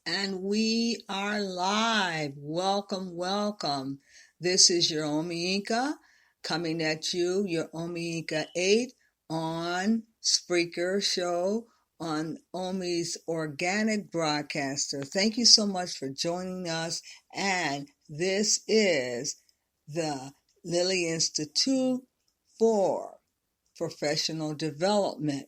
And we are live. Welcome, welcome. This is your Omiinka coming at you, your Omiinka 8 on Spreaker Show on Omi's Organic Broadcaster. Thank you so much for joining us. And this is the Lilly Institute for Professional Development.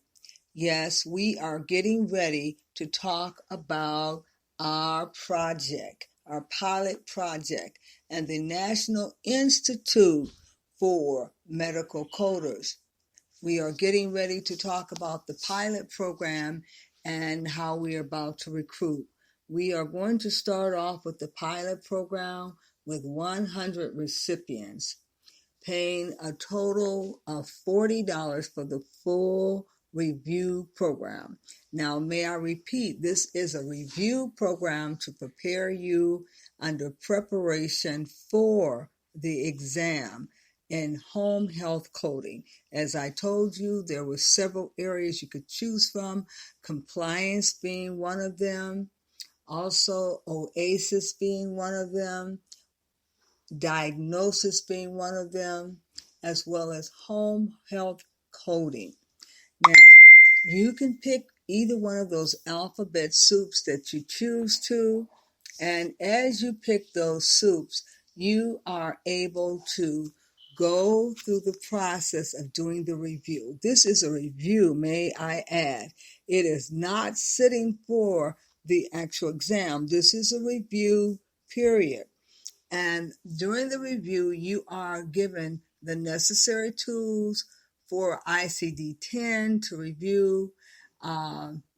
Yes, we are getting ready to talk about our project, our pilot project, and the National Institute for Medical Coders. We are getting ready to talk about the pilot program and how we are about to recruit. We are going to start off with the pilot program with 100 recipients, paying a total of $40 for the full review program. Now, may I repeat, this is a review program to prepare you under preparation for the exam in home health coding. As I told you, there were several areas you could choose from, compliance being one of them, also OASIS being one of them, diagnosis being one of them, as well as home health coding. Now, you can pick either one of those alphabet soups that you choose to, and as you pick those soups, you are able to go through the process of doing the review. This is a review, may I add. It is not sitting for the actual exam. This is a review, period. And during the review, you are given the necessary tools for ICD-10 to review.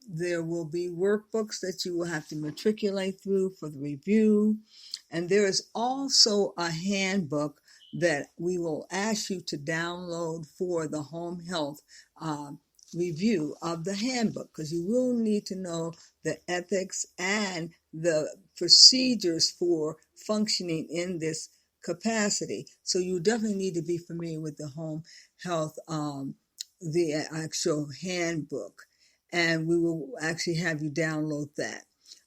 There will be workbooks that you will have to matriculate through for the review. And there is also a handbook that we will ask you to download for the home health review of the handbook, because you will need to know the ethics and the procedures for functioning in this capacity. So you definitely need to be familiar with the home health, the actual handbook, and we will actually have you download that.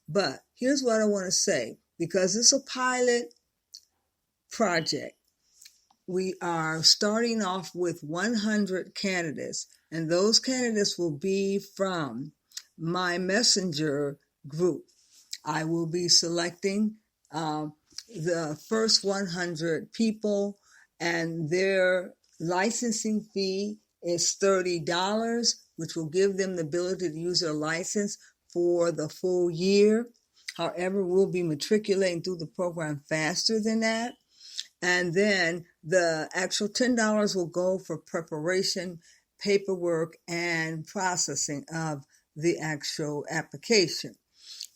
But here's what I want to say, because it's a pilot project. We are starting off with 100 candidates, and those candidates will be from my messenger group. I will be selecting the first 100 people, and their licensing fee is $30, which will give them the ability to use their license for the full year. However, we'll be matriculating through the program faster than that. And then the actual $10 will go for preparation, paperwork, and processing of the actual application.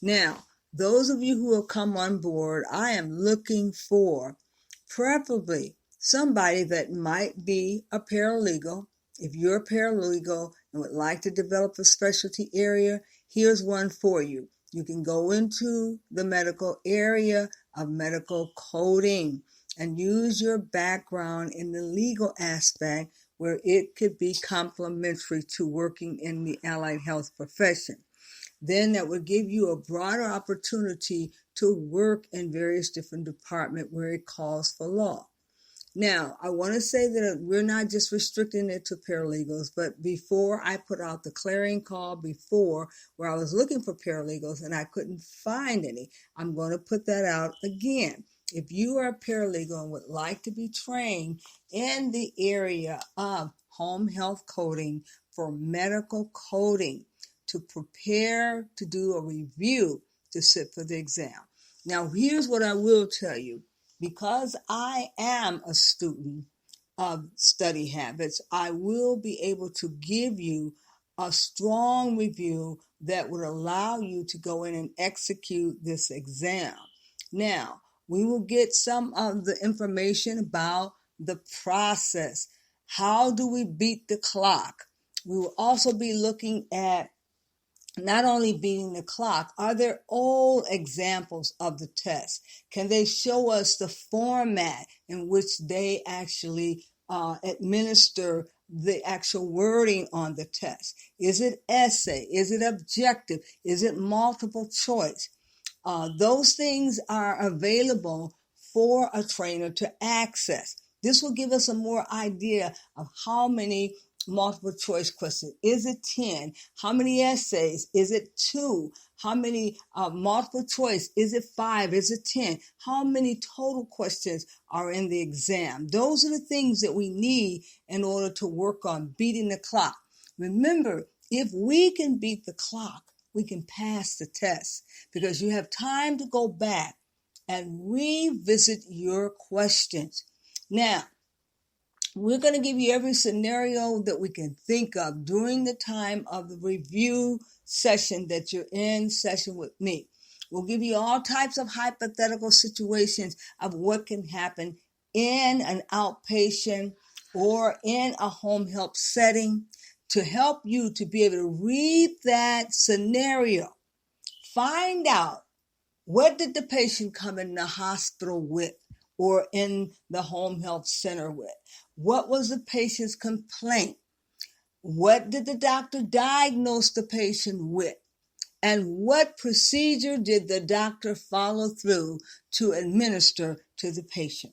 Now, those of you who will come on board, I am looking for preferably somebody that might be a paralegal. If you're a paralegal and would like to develop a specialty area, here's one for you. You can go into the medical area of medical coding and use your background in the legal aspect where it could be complementary to working in the allied health profession. Then that would give you a broader opportunity to work in various different departments where it calls for law. Now, I want to say that we're not just restricting it to paralegals, but before I put out the clarion call before where I was looking for paralegals and I couldn't find any, I'm going to put that out again. If you are a paralegal and would like to be trained in the area of home health coding for medical coding, to prepare to do a review to sit for the exam. Now, here's what I will tell you. Because I am a student of study habits, I will be able to give you a strong review that would allow you to go in and execute this exam. Now, we will get some of the information about the process. How do we beat the clock? We will also be looking at not only beating the clock, are there old examples of the test? Can they show us the format in which they actually administer the actual wording on the test? Is it essay? Is it objective? Is it multiple choice? Those things are available for a trainer to access. This will give us a more idea of how many multiple choice questions. Is it 10? How many essays? Is it 2? How many multiple choice? Is it 5? Is it 10? How many total questions are in the exam? Those are the things that we need in order to work on beating the clock. Remember, if we can beat the clock, we can pass the test because you have time to go back and revisit your questions. Now, we're going to give you every scenario that we can think of during the time of the review session that you're in session with me. We'll give you all types of hypothetical situations of what can happen in an outpatient or in a home health setting to help you to be able to read that scenario. Find out, what did the patient come in the hospital with or in the home health center with? What was the patient's complaint? What did the doctor diagnose the patient with? And what procedure did the doctor follow through to administer to the patient?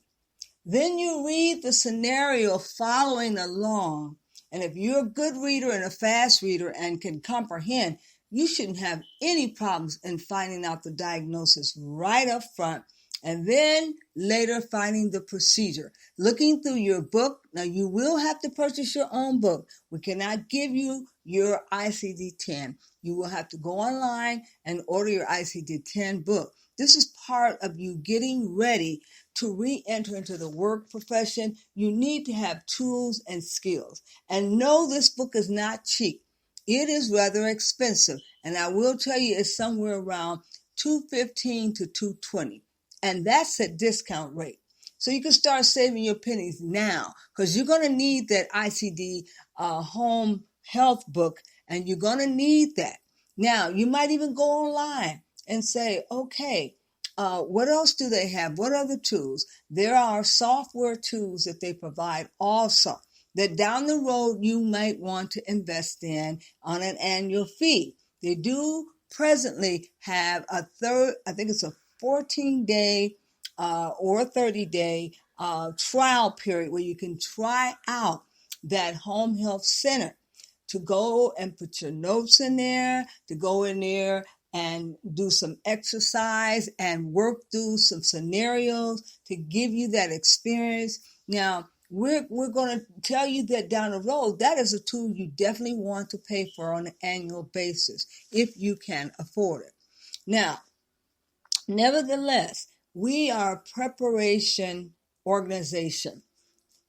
Then you read the scenario following along. And if you're a good reader and a fast reader and can comprehend, you shouldn't have any problems in finding out the diagnosis right up front and then later finding the procedure. Looking through your book, now you will have to purchase your own book. We cannot give you your ICD-10. You will have to go online and order your ICD-10 book. This is part of you getting ready to re-enter into the work profession. You need to have tools and skills. And no, this book is not cheap. It is rather expensive. And I will tell you it's somewhere around $215 to $220. And that's a discount rate. So you can start saving your pennies now because you're going to need that ICD home health book, and you're going to need that. Now, you might even go online and say, okay, what else do they have? What other tools? There are software tools that they provide also that down the road you might want to invest in on an annual fee. They do presently have I think it's a 14-day or 30-day trial period where you can try out that home health center to go and put your notes in there, to go in there and do some exercise and work through some scenarios to give you that experience. Now, we're going to tell you that down the road, that is a tool you definitely want to pay for on an annual basis if you can afford it. Now, nevertheless, we are a preparation organization.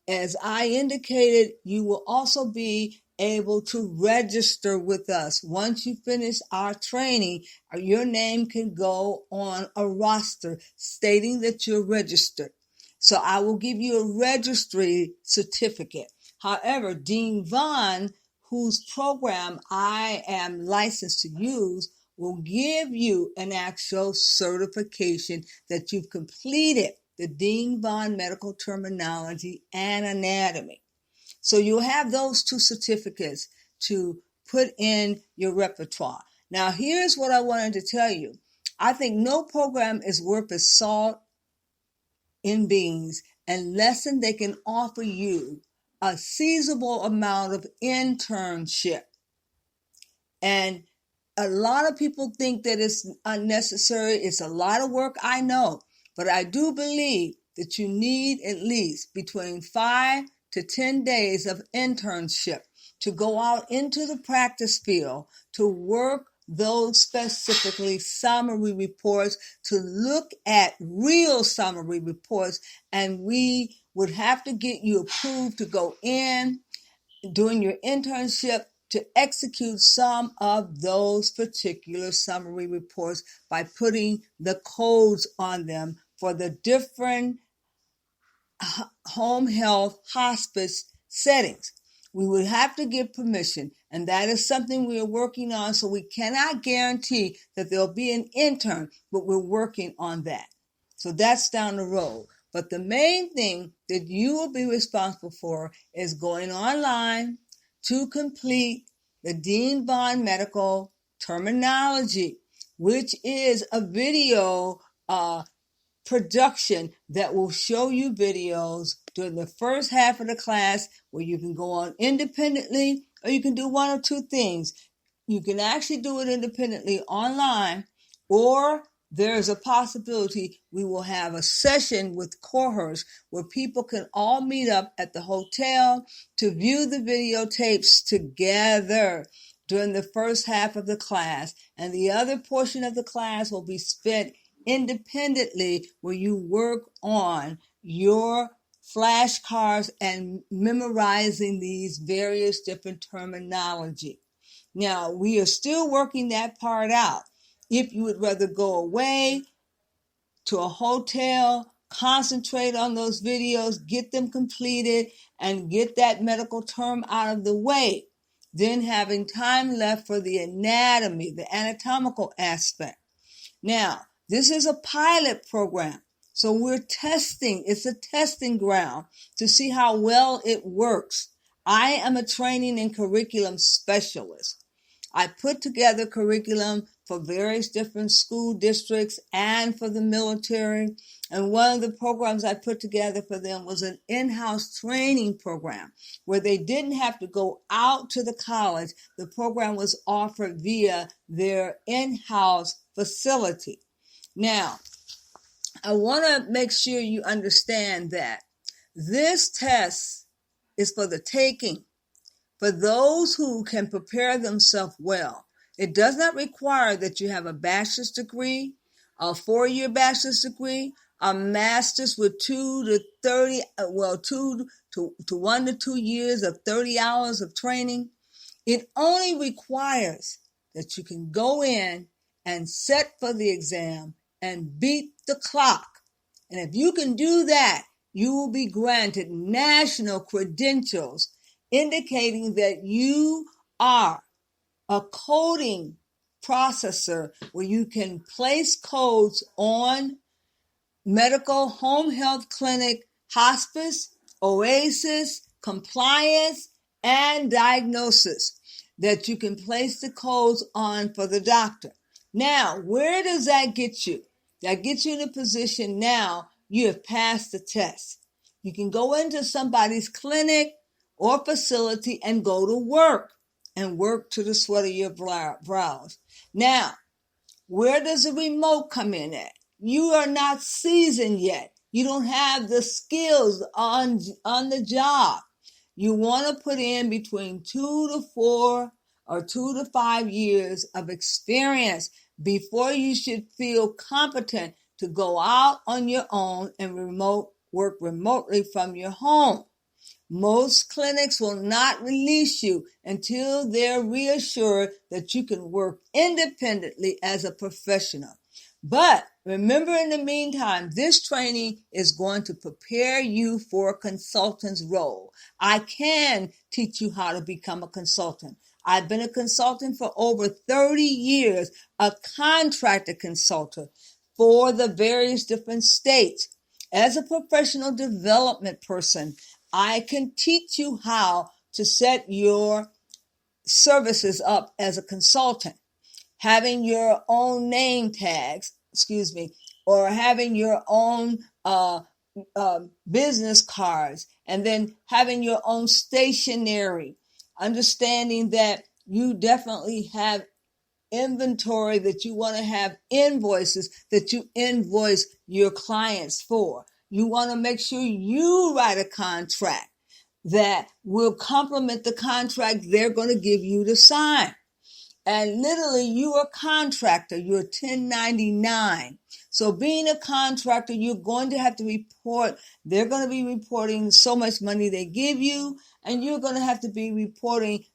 As I indicated, you will also be able to register with us. Once you finish our training, your name can go on a roster stating that you're registered. So I will give you a registry certificate. However, Dean Vaughn, whose program I am licensed to use, will give you an actual certification that you've completed the Dean Vaughn Medical Terminology and Anatomy. So you'll have those two certificates to put in your repertoire. Now, here's what I wanted to tell you. I think no program is worth its salt in beans unless they can offer you a seasonable amount of internship. And a lot of people think that it's unnecessary. It's a lot of work, I know. But I do believe that you need at least between 5 to 10 days of internship to go out into the practice field, to work those specifically summary reports, to look at real summary reports, and we would have to get you approved to go in during your internship to execute some of those particular summary reports by putting the codes on them for the different home health hospice settings. We would have to get permission, and that is something we are working on, so we cannot guarantee that there'll be an intern, but we're working on that. So that's down the road. But the main thing that you will be responsible for is going online to complete the Dean Vaughn Medical Terminology. which is a video production that will show you videos during the first half of the class where you can go on independently, or you can do one or two things. You can actually do it independently online, or there's a possibility we will have a session with cohorts where people can all meet up at the hotel to view the videotapes together during the first half of the class, and the other portion of the class will be spent independently where you work on your flashcards and memorizing these various different terminology. Now, we are still working that part out. If you would rather go away to a hotel, concentrate on those videos, get them completed, and get that medical term out of the way, then having time left for the anatomy, the anatomical aspect. Now, this is a pilot program, so we're testing. It's a testing ground to see how well it works. I am a training and curriculum specialist. I put together curriculum for various different school districts and for the military. And one of the programs I put together for them was an in-house training program where they didn't have to go out to the college. The program was offered via their in-house facility. Now, I want to make sure you understand that this test is for the taking, for those who can prepare themselves well. It does not require that you have a bachelor's degree, a 4-year bachelor's degree, a master's with 1 to 2 years of 30 hours of training. It only requires that you can go in and set for the exam and beat the clock. And if you can do that, you will be granted national credentials indicating that you are a coding processor where you can place codes on medical, home health clinic, hospice, oasis, compliance, and diagnosis, that you can place the codes on for the doctor. Now, where does that get you? That gets you in a position now you have passed the test. You can go into somebody's clinic or facility and go to work and work to the sweat of your brows. Now, where does the remote come in at? You are not seasoned yet. You don't have the skills on the job. You want to put in between 2 to 4 or 2 to 5 years of experience before you should feel competent to go out on your own and work remotely from your home. Most clinics will not release you until they're reassured that you can work independently as a professional. But remember, in the meantime, this training is going to prepare you for a consultant's role. I can teach you how to become a consultant. I've been a consultant for over 30 years, a contractor consultant for the various different states. As a professional development person, I can teach you how to set your services up as a consultant, having your own name tags, or having your own business cards, and then having your own stationery, understanding that you definitely have inventory, that you want to have invoices that you invoice your clients for. You want to make sure you write a contract that will complement the contract they're going to give you to sign. And literally, you're a contractor. You're 1099. So being a contractor, you're going to have to report. They're going to be reporting so much money they give you, and you're going to have to be reporting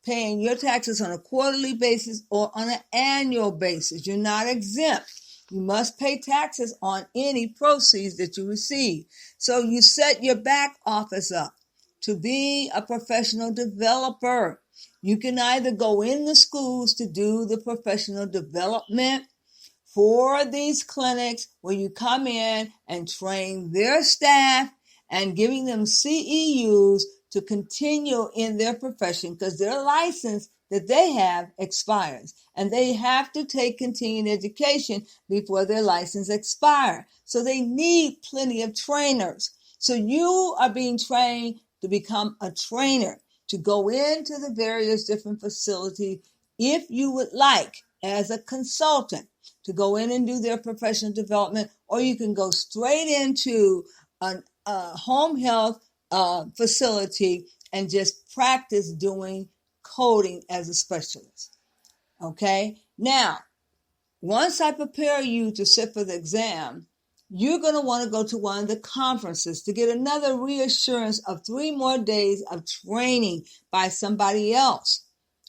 paying your taxes on a quarterly basis or on an annual basis. You're not exempt. You must pay taxes on any proceeds that you receive. So you set your back office up to be a professional developer. You can either go in the schools to do the professional development for these clinics where you come in and train their staff and giving them CEUs to continue in their profession, because they're licensed that they have expires, and they have to take continuing education before their license expires. So they need plenty of trainers. So you are being trained to become a trainer, to go into the various different facilities if you would like, as a consultant, to go in and do their professional development, or you can go straight into a home health facility and just practice doing coding as a specialist. Okay? Now, once I prepare you to sit for the exam, you're going to want to go to one of the conferences to get another reassurance of 3 more days of training by somebody else.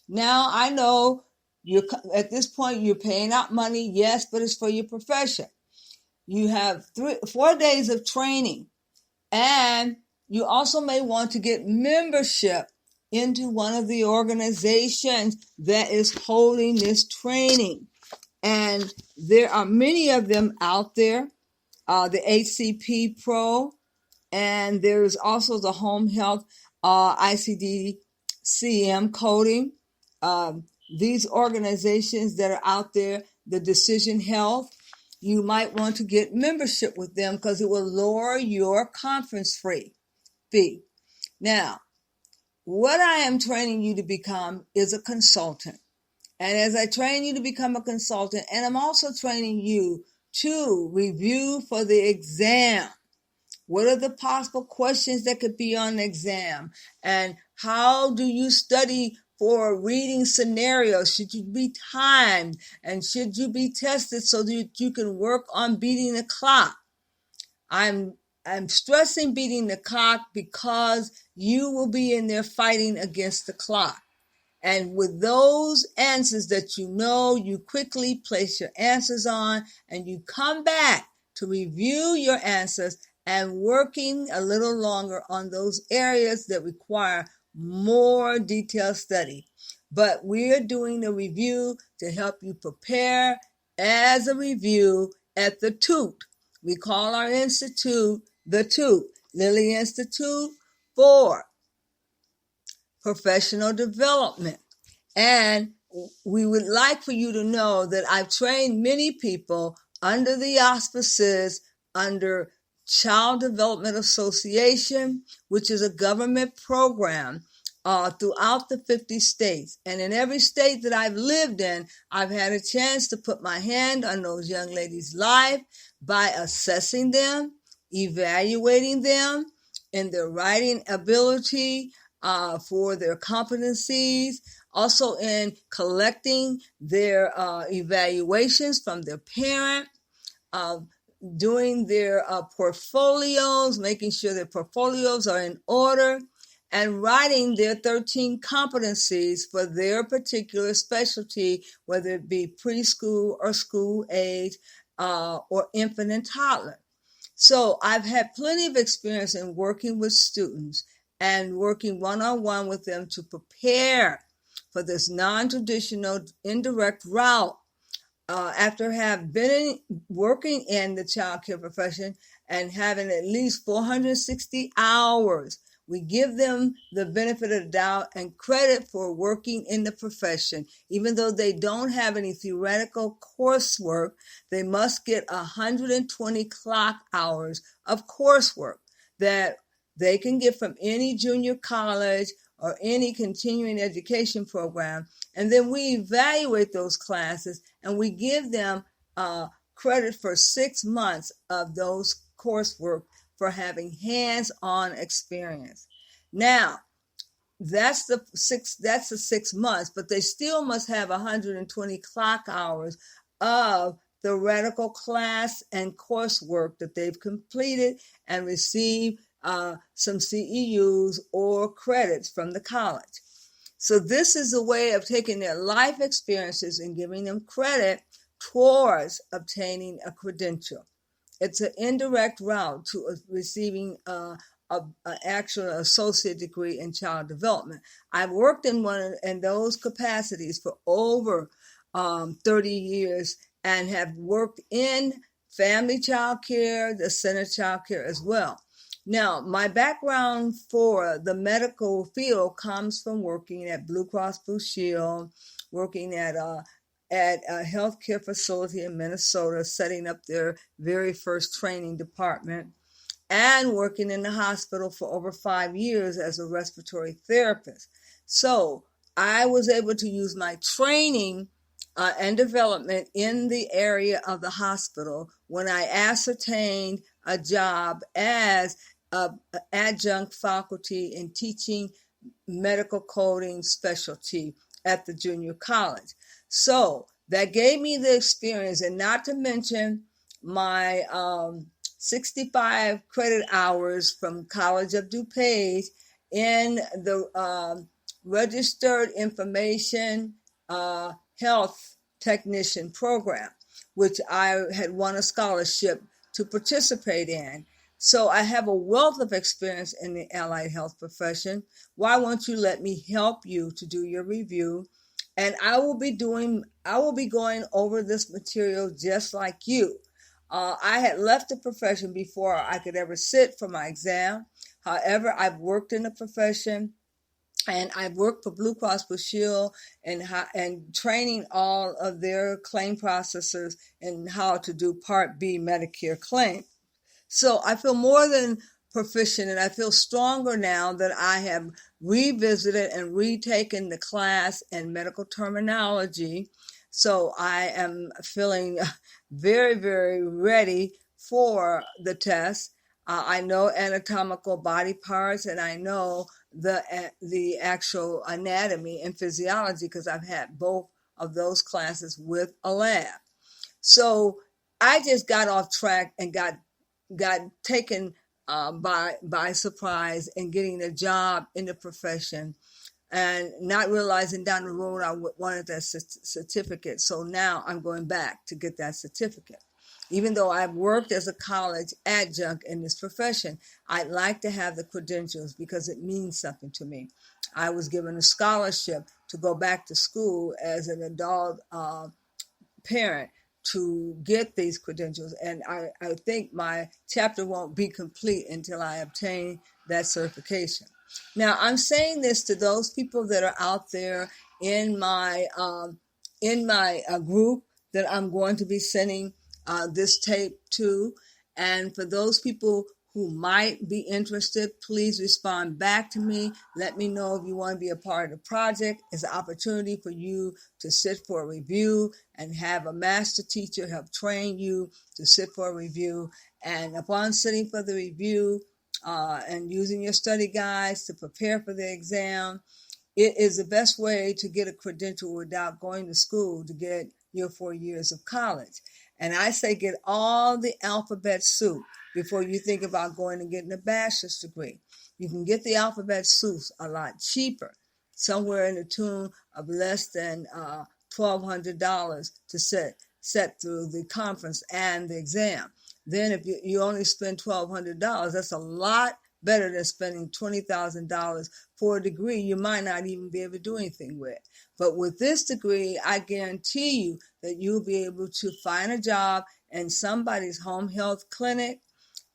Now, I know you're at this point, you're paying out money, yes, but it's for your profession. You have 4 days of training, and you also may want to get membership into one of the organizations that is holding this training. And there are many of them out there, the HCP Pro, and there's also the Home Health ICD-CM coding. These organizations that are out there, the Decision Health, you might want to get membership with them because it will lower your conference fee. Now, what I am training you to become is a consultant. And as I train you to become a consultant, and I'm also training you to review for the exam. What are the possible questions that could be on the exam? And how do you study for reading scenarios? Should you be timed? And should you be tested so that you can work on beating the clock? I'm stressing beating the clock because you will be in there fighting against the clock. And with those answers that you know, you quickly place your answers on and you come back to review your answers and working a little longer on those areas that require more detailed study. But we're doing the review to help you prepare as a review at the TOOT. We call our institute the TOOT, Lilly Institute for Professional Development. And we would like for you to know that I've trained many people under the auspices under Child Development Association, which is a government program throughout the 50 states. And in every state that I've lived in, I've had a chance to put my hand on those young ladies' life by assessing them, evaluating them in their writing ability for their competencies, also in collecting their evaluations from their parent, doing their portfolios, making sure their portfolios are in order, and writing their 13 competencies for their particular specialty, whether it be preschool or school age or infant and toddler. So I've had plenty of experience in working with students and working one-on-one with them to prepare for this non-traditional indirect route after have been working in the child care profession and having at least 460 hours. We give them the benefit of the doubt and credit for working in the profession. Even though they don't have any theoretical coursework, they must get 120 clock hours of coursework that they can get from any junior college or any continuing education program. And then we evaluate those classes and we give them credit for 6 months of those coursework for having hands-on experience. Now, that's the 6 months, but they still must have 120 clock hours of theoretical class and coursework that they've completed and received some CEUs or credits from the college. So this is a way of taking their life experiences and giving them credit towards obtaining a credential. It's an indirect route to receiving an actual associate degree in child development. I've worked in those capacities for over 30 years and have worked in family child care, the center child care as well. Now, my background for the medical field comes from working at Blue Cross Blue Shield, working at a healthcare facility in Minnesota, setting up their very first training department, and working in the hospital for over 5 years as a respiratory therapist. So I was able to use my training and development in the area of the hospital when I ascertained a job as an adjunct faculty in teaching medical coding specialty at the junior college. So that gave me the experience, and not to mention my 65 credit hours from College of DuPage in the registered information health technician program, which I had won a scholarship to participate in. So I have a wealth of experience in the allied health profession. Why won't you let me help you to do your review? And I will be going over this material just like you. I had left the profession before I could ever sit for my exam. However, I've worked in the profession, and I've worked for Blue Cross Blue Shield and training all of their claim processors in how to do Part B Medicare claim. So I feel more than proficient, and I feel stronger now that I have revisited and retaken the class in medical terminology. So I am feeling very, very ready for the test. I know anatomical body parts, and I know the actual anatomy and physiology because I've had both of those classes with a lab. So I just got off track and got taken by surprise in getting a job in the profession, and not realizing down the road I wanted that certificate. So now I'm going back to get that certificate. Even though I've worked as a college adjunct in this profession, I'd like to have the credentials because it means something to me. I was given a scholarship to go back to school as an adult parent to get these credentials, and I think my chapter won't be complete until I obtain that certification. Now, I'm saying this to those people that are out there in my group that I'm going to be sending this tape to, and for those people who might be interested, please respond back to me. Let me know if you want to be a part of the project. It's an opportunity for you to sit for a review and have a master teacher help train you to sit for a review. And upon sitting for the review and using your study guides to prepare for the exam, it is the best way to get a credential without going to school to get your 4 years of college. And I say get all the alphabet soup before you think about going and getting a bachelor's degree. You can get the alphabet soups a lot cheaper, somewhere in the tune of less than $1,200 to set through the conference and the exam. Then if you only spend $1,200, that's a lot better than spending $20,000 for a degree you might not even be able to do anything with. But with this degree, I guarantee you that you'll be able to find a job in somebody's home health clinic,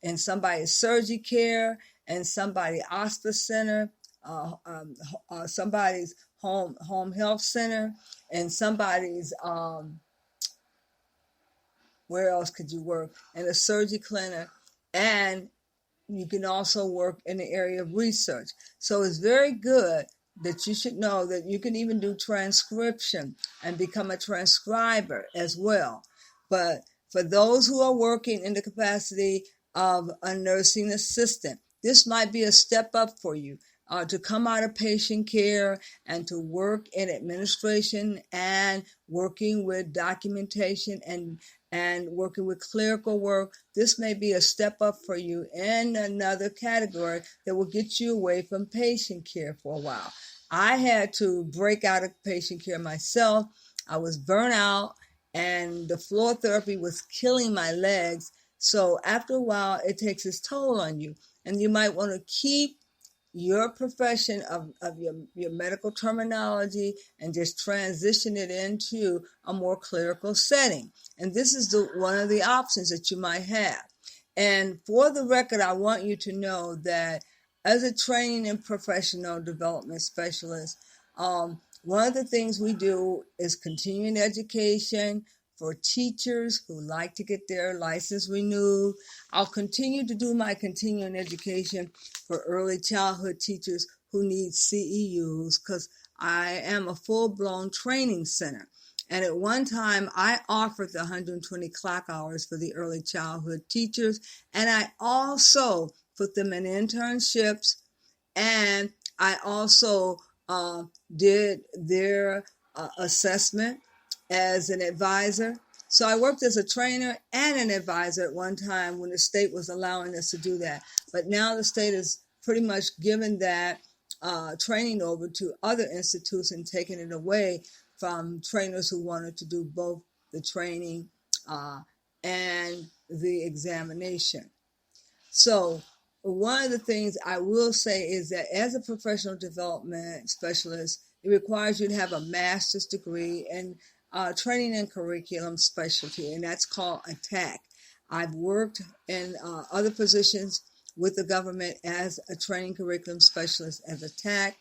in somebody's surgery care, in somebody's hospice center, somebody's home health center, and somebody's where else could you work? In a surgery clinic, and you can also work in the area of research. So it's very good that you should know that you can even do transcription and become a transcriber as well. But for those who are working in the capacity of a nursing assistant, this might be a step up for you to come out of patient care and to work in administration and working with documentation and working with clerical work. This may be a step up for you in another category that will get you away from patient care for a while. I had to break out of patient care myself. I was burnt out, and the floor therapy was killing my legs. So after a while, it takes its toll on you. And you might want to keep your profession of your medical terminology and just transition it into a more clerical setting. And this is one of the options that you might have. And for the record, I want you to know that as a training and professional development specialist, one of the things we do is continuing education for teachers who like to get their license renewed. I'll continue to do my continuing education for early childhood teachers who need CEUs because I am a full-blown training center. And at one time, I offered the 120 clock hours for the early childhood teachers, and I also put them in internships, and I also did their assessment as an advisor. So I worked as a trainer and an advisor at one time when the state was allowing us to do that. But now the state has pretty much given that training over to other institutes and taken it away from trainers who wanted to do both the training and the examination. So one of the things I will say is that as a professional development specialist, it requires you to have a master's degree in training and curriculum specialty, and that's called ATTAC. I've worked in other positions with the government as a training curriculum specialist as ATTAC,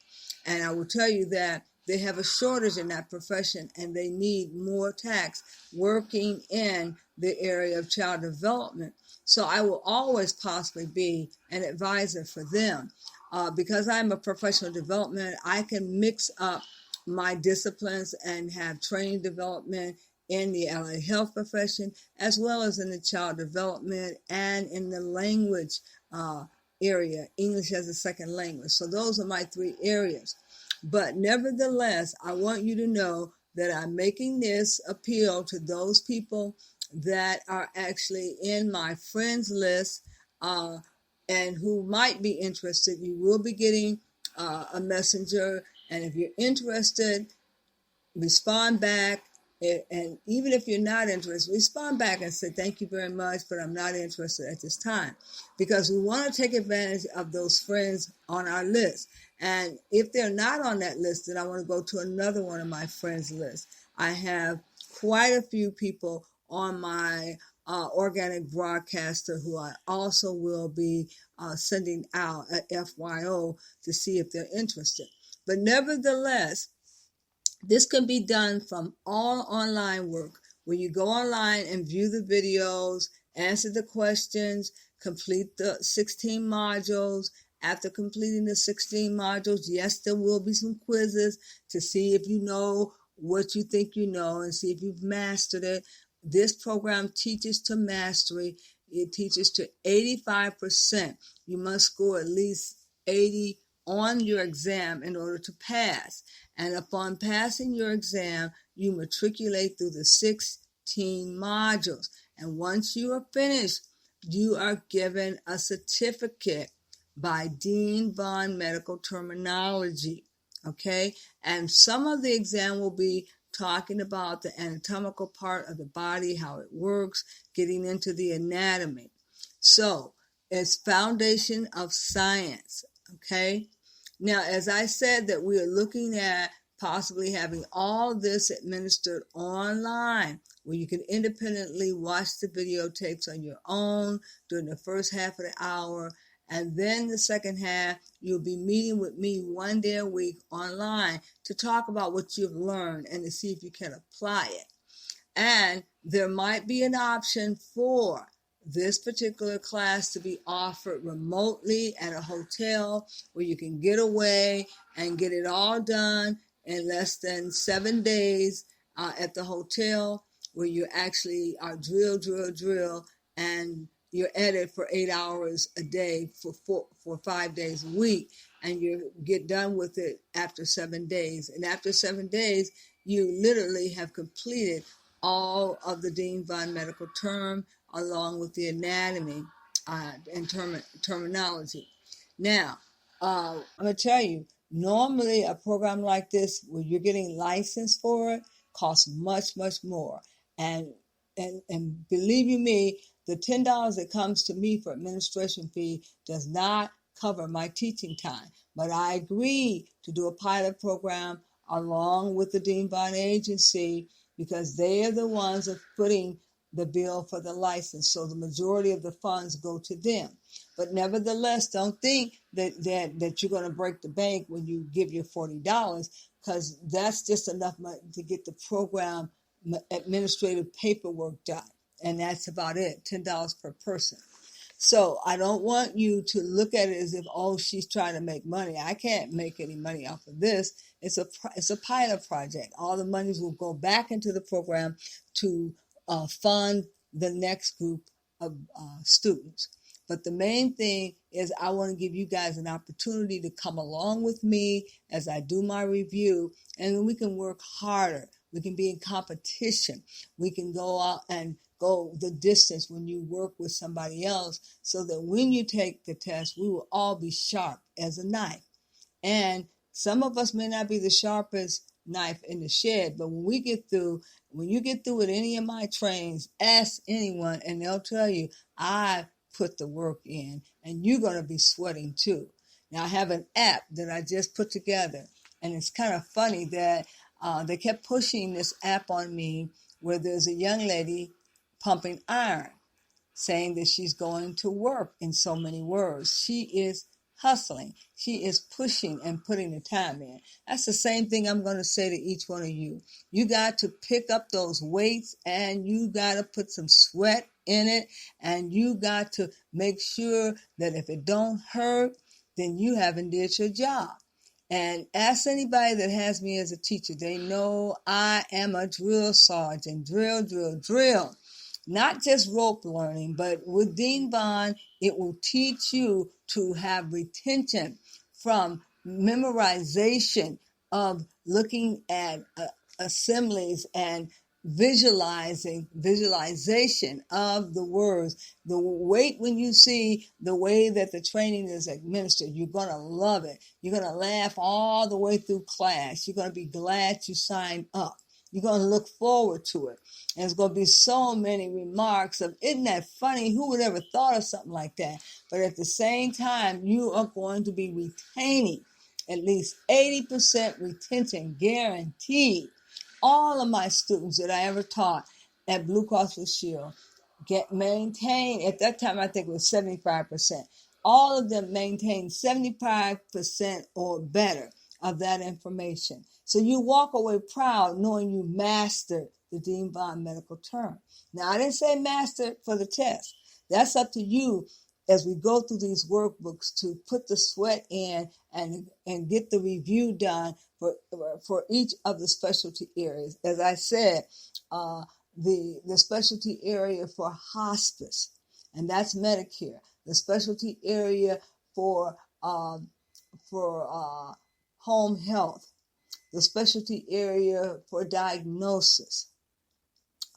and I will tell you that they have a shortage in that profession, and they need more TACs working in the area of child development. So I will always possibly be an advisor for them. Because I'm a professional development, I can mix up my disciplines and have training development in the allied health profession, as well as in the child development and in the language area, English as a second language. So those are my three areas. But nevertheless, I want you to know that I'm making this appeal to those people that are actually in my friends list and who might be interested. You will be getting a messenger, and if you're interested, respond back. And even if you're not interested, respond back and say, thank you very much, but I'm not interested at this time. Because we want to take advantage of those friends on our list. And if they're not on that list, then I want to go to another one of my friends list. I have quite a few people on my organic broadcaster who I also will be sending out at FYO to see if they're interested. But nevertheless, this can be done from all online work, where you go online and view the videos, answer the questions, complete the 16 modules. After completing the 16 modules, yes, there will be some quizzes to see if you know what you think you know and see if you've mastered it. This program teaches to mastery. It teaches to 85%. You must score at least 80 on your exam in order to pass. And upon passing your exam, you matriculate through the 16 modules. And once you are finished, you are given a certificate by Dean Von Medical Terminology. Okay? And some of the exam will be talking about the anatomical part of the body, how it works, getting into the anatomy. So it's foundation of science. Okay? Now, as I said, that we are looking at possibly having all this administered online, where you can independently watch the videotapes on your own during the first half of the hour, and then the second half, you'll be meeting with me one day a week online to talk about what you've learned and to see if you can apply it. And there might be an option for this particular class to be offered remotely at a hotel where you can get away and get it all done in less than 7 days at the hotel, where you actually are drill, and you're at it for 8 hours a day for 5 days a week, and you get done with it after 7 days. And after 7 days, you literally have completed all of the Dean Von Medical Term, along with the anatomy and terminology. Now, I'm going to tell you, normally a program like this, where you're getting licensed for it, costs much, much more. And believe you me, the $10 that comes to me for administration fee does not cover my teaching time. But I agree to do a pilot program along with the Dean Von Agency, because they are the ones of putting the bill for the license. So the majority of the funds go to them. But nevertheless, don't think that you're going to break the bank when you give your $40, because that's just enough money to get the program administrative paperwork done. And that's about it, $10 per person. So I don't want you to look at it as if, oh, she's trying to make money. I can't make any money off of this. It's a pilot project. All the monies will go back into the program to fund the next group of students. But the main thing is I want to give you guys an opportunity to come along with me as I do my review, and we can work harder. We can be in competition. We can go out and go the distance when you work with somebody else, so that when you take the test, we will all be sharp as a knife. And some of us may not be the sharpest knife in the shed, but when you get through with any of my trainings, ask anyone and they'll tell you, I put the work in, and you're going to be sweating too. Now, I have an app that I just put together, and it's kind of funny that they kept pushing this app on me, where there's a young lady pumping iron, saying that she's going to work in so many words. She is hustling. She is pushing and putting the time in. That's the same thing I'm going to say to each one of you. You got to pick up those weights, and you got to put some sweat in it, and you got to make sure that if it don't hurt, then you haven't did your job. And ask anybody that has me as a teacher. They know I am a drill sergeant. Drill, drill, drill. Not just rope learning, but with Dean Bond, it will teach you to have retention from memorization of looking at assemblies and visualization of the words. The wait when you see the way that the training is administered, you're going to love it. You're going to laugh all the way through class. You're going to be glad you signed up. You're going to look forward to it. And there's going to be so many remarks of, isn't that funny? Who would ever thought of something like that? But at the same time, you are going to be retaining at least 80% retention guaranteed. All of my students that I ever taught at Blue Cross Blue Shield maintained, at that time I think it was 75%. All of them maintained 75% or better of that information. So you walk away proud knowing you mastered the Dean Bond medical term. Now, I didn't say master for the test. That's up to you as we go through these workbooks to put the sweat in and get the review done for each of the specialty areas. As I said, the specialty area for hospice, and that's Medicare. The specialty area for home health, the specialty area for diagnosis,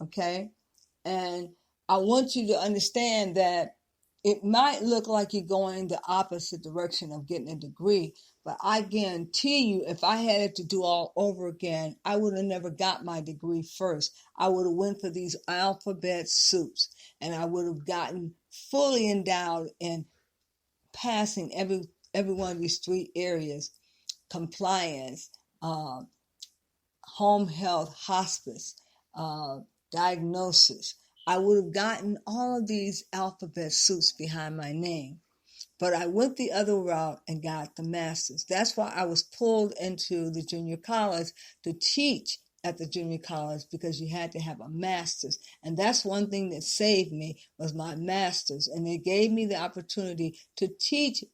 okay? And I want you to understand that it might look like you're going the opposite direction of getting a degree, but I guarantee you, if I had it to do all over again, I would have never got my degree first. I would have went for these alphabet soups, and I would have gotten fully endowed in passing every one of these three areas: compliance, home health, hospice, diagnosis. I would have gotten all of these alphabet soups behind my name. But I went the other route and got the master's. That's why I was pulled into the junior college to teach at the junior college, because you had to have a master's. And that's one thing that saved me, was my master's. And they gave me the opportunity to teach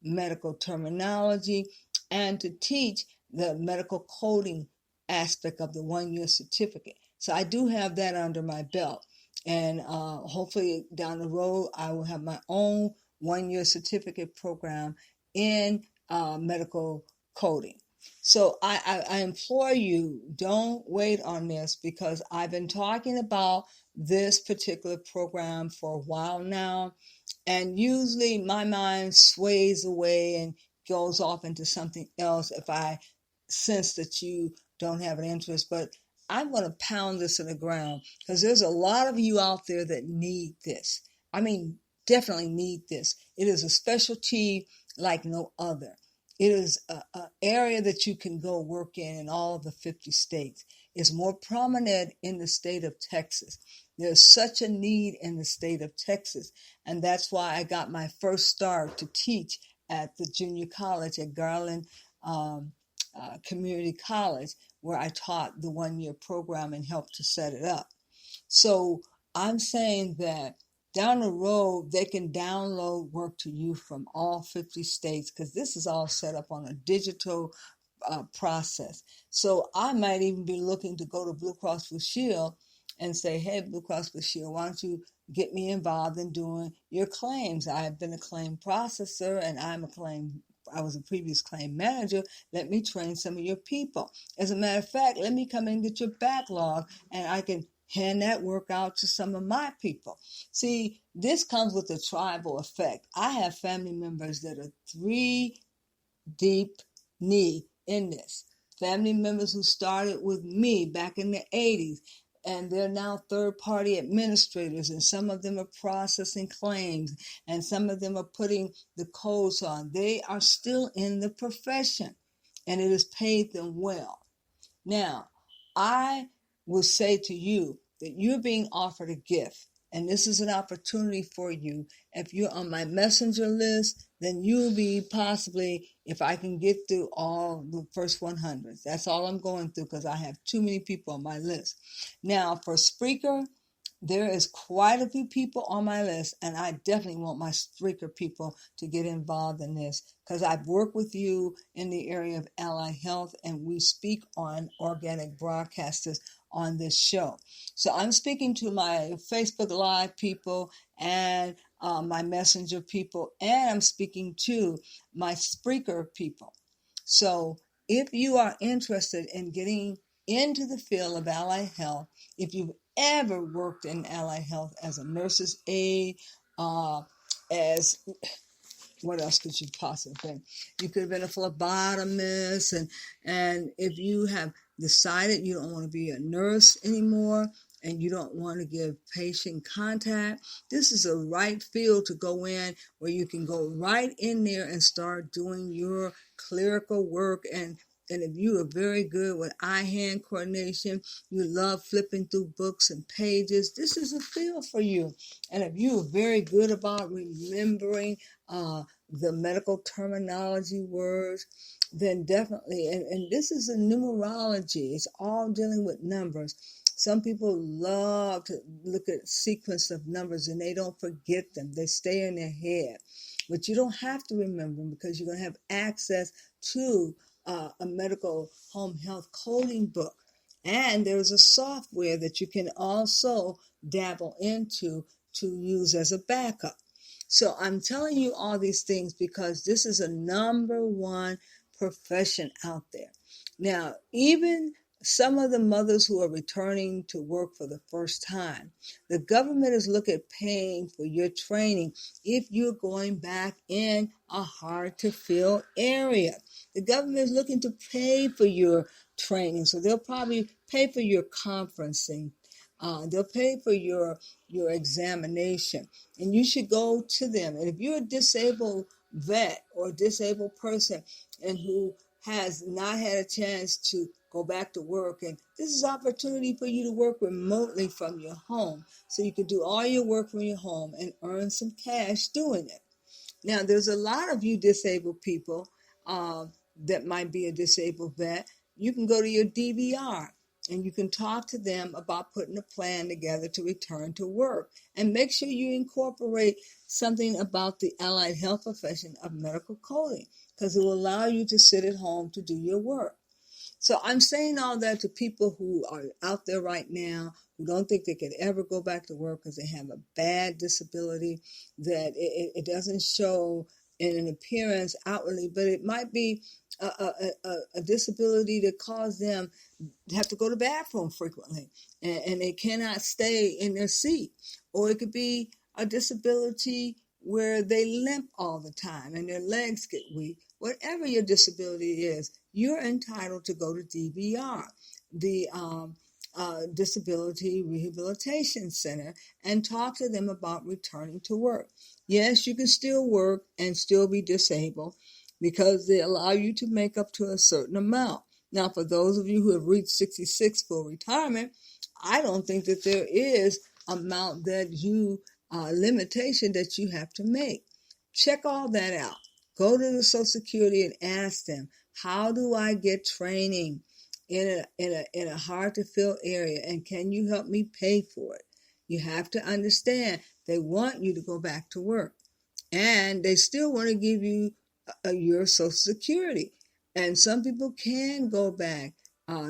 medical terminology and to teach the medical coding aspect of the 1 year certificate. So I do have that under my belt. And hopefully down the road, I will have my own 1 year certificate program in medical coding. So I implore you, don't wait on this, because I've been talking about this particular program for a while now. And usually my mind sways away and goes off into something else if I sense that you don't have an interest. But I'm going to pound this in the ground, because there's a lot of you out there that need this. I mean, definitely need this. It is a specialty like no other. It is an area that you can go work in all of the 50 states. It's more prominent in the state of Texas. There's such a need in the state of Texas. And that's why I got my first start to teach at the junior college at Garland Community College, where I taught the 1-year program and helped to set it up. So I'm saying that down the road, they can download work to you from all 50 states, because this is all set up on a digital process. So I might even be looking to go to Blue Cross Blue Shield and say, hey, Blue Cross Blue Shield, why don't you get me involved in doing your claims? I have been a claim processor, and I was a previous claim manager. Let me train some of your people. As a matter of fact, let me come and get your backlog, and I can hand that work out to some of my people. See, this comes with a tribal effect. I have family members that are 3 deep knee in this. Family members who started with me back in the 80s, and they're now third-party administrators, and some of them are processing claims, and some of them are putting the codes on. They are still in the profession, and it has paid them well. Now, I will say to you that you're being offered a gift, and this is an opportunity for you. If you're on my messenger list, then you'll be possibly, if I can get through all the first 100. That's all I'm going through, because I have too many people on my list. Now, for Spreaker, there is quite a few people on my list, and I definitely want my Spreaker people to get involved in this, because I've worked with you in the area of allied health, and we speak on organic broadcasters on this show. So I'm speaking to my Facebook Live people and my Messenger people, and I'm speaking to my Spreaker people. So if you are interested in getting into the field of allied health, if you've ever worked in allied health as a nurse's aide, as what else could you possibly been? You could have been a phlebotomist, and if you have decided you don't want to be a nurse anymore and you don't want to give patient contact, this is a right field to go in, where you can go right in there and start doing your clerical work. And if you are very good with eye-hand coordination, you love flipping through books and pages, this is a field for you. And if you are very good about remembering the medical terminology words, then definitely, and this is a numerology. It's all dealing with numbers. Some people love to look at sequence of numbers and they don't forget them. They stay in their head. But you don't have to remember them, because you're going to have access to a medical home health coding book. And there's a software that you can also dabble into to use as a backup. So I'm telling you all these things because this is a number one profession out there. Now, even some of the mothers who are returning to work for the first time, the government is looking at paying for your training if you're going back in a hard-to-fill area. The government is looking to pay for your training, so they'll probably pay for your conferencing. They'll pay for your examination, and you should go to them. And if you're a disabled vet or a disabled person and who has not had a chance to go back to work, and this is an opportunity for you to work remotely from your home, so you can do all your work from your home and earn some cash doing it. Now, there's a lot of you disabled people that might be a disabled vet. You can go to your DVR and you can talk to them about putting a plan together to return to work. And make sure you incorporate something about the allied health profession of medical coding, because it will allow you to sit at home to do your work. So I'm saying all that to people who are out there right now who don't think they could ever go back to work because they have a bad disability, that it doesn't show in an appearance outwardly, but it might be a disability that causes them to have to go to the bathroom frequently, and they cannot stay in their seat. Or it could be a disability where they limp all the time and their legs get weak. Whatever your disability is, you're entitled to go to DVR, the Disability Rehabilitation Center, and talk to them about returning to work. Yes, you can still work and still be disabled because they allow you to make up to a certain amount. Now, for those of you who have reached 66 for retirement, I don't think that there is amount that limitation that you have to make. Check all that out. Go to the Social Security and ask them, how do I get training in a hard to fill area, and can you help me pay for it? You have to understand they want you to go back to work, and they still want to give you your Social Security. And some people can go back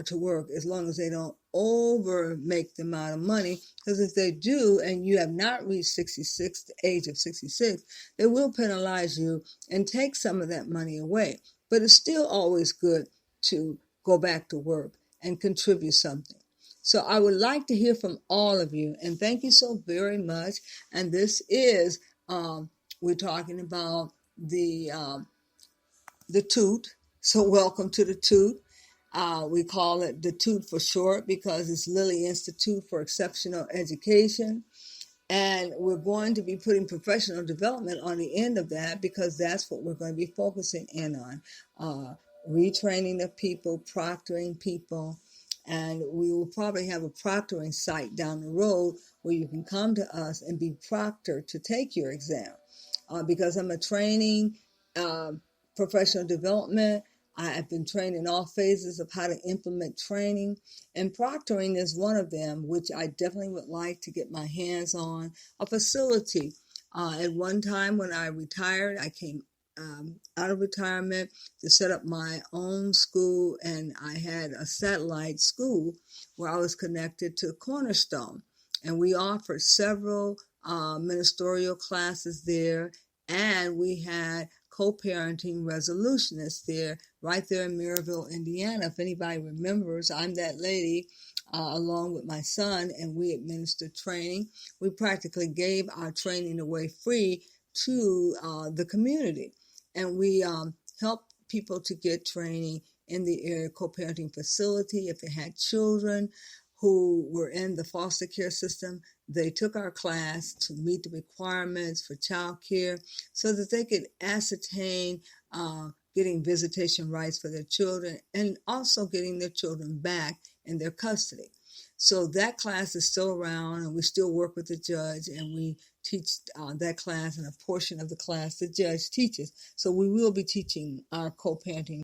to work as long as they don't over make the amount of money. Because if they do, and you have not reached 66, the age of 66, they will penalize you and take some of that money away. But it's still always good to go back to work and contribute something. So I would like to hear from all of you, and thank you so very much. And this is we're talking about the toot. So welcome to the toot. We call it the toot for short because it's Lilly Institute for Exceptional Education. And we're going to be putting professional development on the end of that because that's what we're going to be focusing in on. Retraining the people, proctoring people. And we will probably have a proctoring site down the road where you can come to us and be proctored to take your exam. Because I'm a training professional development. I have been trained in all phases of how to implement training, and proctoring is one of them, which I definitely would like to get my hands on. A facility. At one time when I retired, I came out of retirement to set up my own school, and I had a satellite school where I was connected to Cornerstone, and we offered several ministerial classes there, and we had co-parenting resolutionists there, right there in Maryville, Indiana. If anybody remembers, I'm that lady, along with my son, and we administered training. We practically gave our training away free to the community, and we helped people to get training in the area co-parenting facility. If they had children who were in the foster care system, they took our class to meet the requirements for child care so that they could ascertain getting visitation rights for their children and also getting their children back in their custody. So that class is still around, and we still work with the judge, and we teach that class and a portion of the class the judge teaches. So we will be teaching our co-parenting